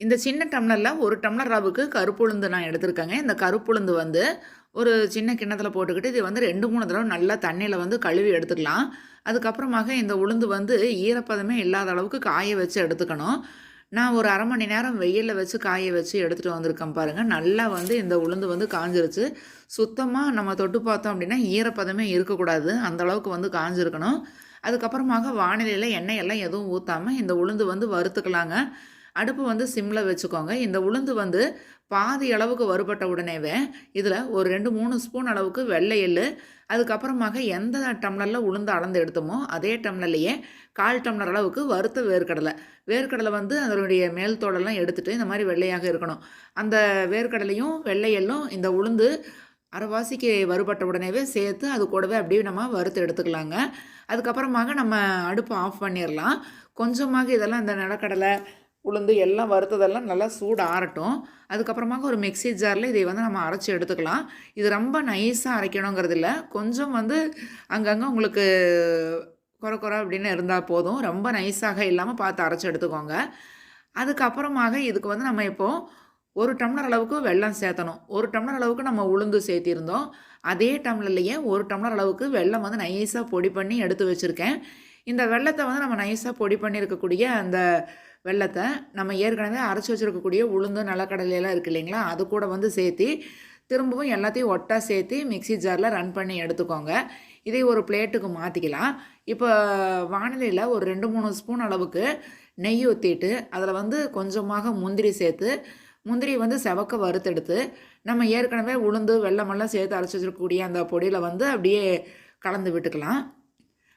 இந்த சின்ன டம்ளர்ல 1 டம்ளர் ரவுக்கு கருப்புளுந்து நான் எடுத்திருக்கேங்க. இந்த கருப்புளுந்து வந்து ஒரு சின்ன கிண்ணத்தில போட்டுக்கிட்டு, இது வந்து 2, 3 தடவ நல்லா தண்ணீல வந்து கழுவி எடுத்துக்கலாம். அதுக்கப்புறமாக இந்த உளுந்து வந்து ஈரப்பதமே இல்லாத அளவுக்கு காய வச்சு எடுத்துக்கணும். நான் ஒரு 1/2 மணி நேரம் வெயில்ல வச்சு காய வச்சு எடுத்துட்டு வந்திருக்கேன் பாருங்க. நல்லா வந்து இந்த உளுந்து வந்து காஞ்சிருச்சு. சுத்தமா நம்ம தொட்டு பார்த்தோம் அப்படின்னா, ஈரப்பதமே இருக்கக்கூடாது. அந்த அளவுக்கு வந்து காஞ்சிருக்கணும். அதுக்கப்புறமாக வானிலையில எண்ணெய் எல்லாம் எதுவும் ஊத்தாம இந்த உளுந்து வந்து வறுத்துக்கலாங்க. அடுப்பு வந்து சிம்ல வச்சுக்கோங்க. இந்த உளுந்து வந்து பாதி அளவுக்கு வறுபட்ட உடனேவே, இதில ஒரு 2, 3 ஸ்பூன் அளவுக்கு வெள்ளை எள்ளு, அதுக்கப்புறமாக எந்த டம்ளர்ல உளுந்து அளந்து எடுத்தோமோ, அதே டம்ளர்லயே 1/4 டம்ளர் அளவுக்கு வறுத்த வேர்க்கடலை. வேர்க்கடலை வந்து அதனுடைய மேல் தோலெல்லாம் எடுத்துட்டு, இந்த மாரி வெள்ளையாக இருக்கணும். அந்த வேர்க்கடலையும், வெள்ளை எள்ளும் இந்த உளுந்து அரைவாசிக்கு வறுபட்ட உடனேவே சேர்த்து, அது கூடவே அப்படியே நம்ம வறுத்து எடுத்துக்கலாங்க. அதுக்கப்புறமாக நம்ம அடுப்ப ஆஃப் பண்ணிறலாம். கொஞ்சமாக இதெல்லாம் இந்த நிலக்கடலை உளுந்து எல்லாம் வறுத்ததெல்லாம் நல்லா சூடு ஆறட்டும். அதுக்கப்புறமாக ஒரு மிக்ஸி ஜார்ல இதை வந்து நம்ம அரைச்சு எடுத்துக்கலாம். இது ரொம்ப நைஸா அரைக்கணுங்கிறது இல்ல. கொஞ்சம் வந்து அங்கங்க உங்களுக்கு கொர கொர அப்படின்னு இருந்தா போதும். ரொம்ப நைஸாக இல்லாம பார்த்து அரைச்சு எடுத்துக்கோங்க. அதுக்கப்புறமாக இதுக்கு வந்து நம்ம இப்போ 1 டம்ளர் அளவுக்கு வெல்லம் சேர்த்தணும். 1 டம்ளர் அளவுக்கு நம்ம உளுந்து சேர்த்திருந்தோம். அதே டம்ளர்லயே 1 டம்ளர் அளவுக்கு வெல்லம் வந்து நைஸா பொடி பண்ணி எடுத்து வச்சிருக்கேன். இந்த வெல்லத்த வந்து நம்ம நைஸா பொடி பண்ணியிருக்கக்கூடிய அந்த வெல்லத்த நம்ம ஏற்கனவே அரைச்சு வச்சிருக்கக்கூடிய உளுந்து, நிலக்கடலைலாம் இருக்கு இல்லைங்களா? அது கூட வந்து சேர்த்தி, திரும்பவும் எல்லாத்தையும் ஒட்டா சேர்த்து மிக்ஸி ஜார்ல ரன் பண்ணி எடுத்துக்கோங்க. இதை ஒரு பிளேட்டுக்கு மாத்திக்கலாம். இப்போ வானிலையில ஒரு 2, 3 ஸ்பூன் அளவுக்கு நெய் ஊத்திட்டு, அதில வந்து கொஞ்சமாக முந்திரி சேர்த்து, முந்திரிய வந்து செவக்க வறுத்தெடுத்து, நம்ம ஏற்கனவே உளுந்து, வெல்லமெல்லாம் சேர்த்து அரைச்சு வச்சிருக்கக்கூடிய அந்த பொடியில வந்து அப்படியே கலந்து விட்டுக்கலாம்.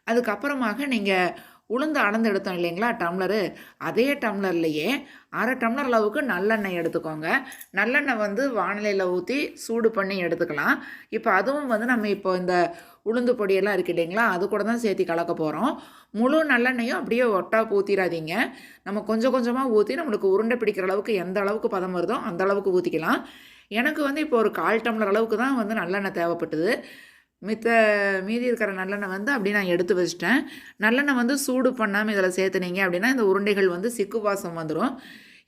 அதுக்கப்புறமாக நீங்க உளுந்து அளந்து எடுத்தோம் இல்லைங்களா டம்ளரு, அதே டம்ளர்லயே 1/2 டம்ளர் அளவுக்கு நல்லெண்ணெய் எடுத்துக்கோங்க. நல்லெண்ணெய் வந்து வாணலியில ஊத்தி சூடு பண்ணி எடுத்துக்கலாம். இப்ப அதுவும் வந்து நம்ம இப்போ இந்த உளுந்து பொடியெல்லாம் இருக்கு இல்லைங்களா, அது கூட தான் சேர்த்தி கலக்க போறோம். முழு நல்லெண்ணெயும் அப்படியே ஒட்டா ஊத்திறாதீங்க. நம்ம கொஞ்சம் கொஞ்சமா ஊத்தி நம்மளுக்கு உருண்டை பிடிக்கிற அளவுக்கு எந்த அளவுக்கு பதம் வருதோ, அந்த அளவுக்கு ஊத்திக்கலாம். எனக்கு வந்து இப்போ ஒரு 1/4 டம்ளர் அளவுக்கு தான் வந்து நல்லெண்ணெய் தேவைப்பட்டது. மித்த மீதி இருக்கிற நல்லெண்ணெய் வந்து அப்படியே நான் எடுத்து வச்சுட்டேன். நல்லெண்ணெய் வந்து சூடு பண்ணாம இதில சேர்த்துனீங்க அப்படின்னா, இந்த உருண்டைகள் வந்து சிக்கு வாசம் வந்துரும்.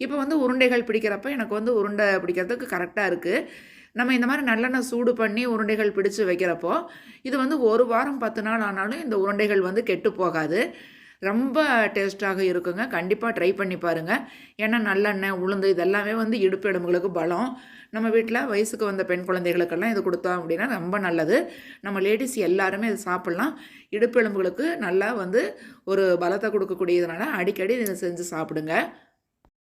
இப்போ வந்து உருண்டைகள் பிடிக்கிறப்ப எனக்கு வந்து உருண்டை பிடிக்கிறதுக்கு கரெக்ட்டா இருக்கு. நம்ம இந்த மாரி நல்லெண்ணெய் சூடு பண்ணி உருண்டைகள் பிடிச்சு வைக்கிறப்போ, இது வந்து 1 வாரம் 10 நாள் ஆனாலும் இந்த உருண்டைகள் வந்து கெட்டு போகாது. ரொம்ப டேஸ்ட்டாக இருக்குங்க. கண்டிப்பா ட்ரை பண்ணி பாருங்க. ஏன்னா நல்லெண்ணெய், உளுந்து இது எல்லாமே வந்து இடுப்பு எலும்புகளுக்கு பலம். நம்ம வீட்ல வயசுக்கு வந்த பெண் குழந்தைகளுக்கெல்லாம் இது குடுத்தோம் அப்படின்னா ரொம்ப நல்லது. நம்ம லேடீஸ் எல்லாருமே இத சாப்பிடலாம். இடுப்பு எலும்புகளுக்கு நல்லா வந்து ஒரு பலத்த குடுக்கக்கூடியதுனால அடிக்கடி இத செஞ்சு சாப்பிடுங்க.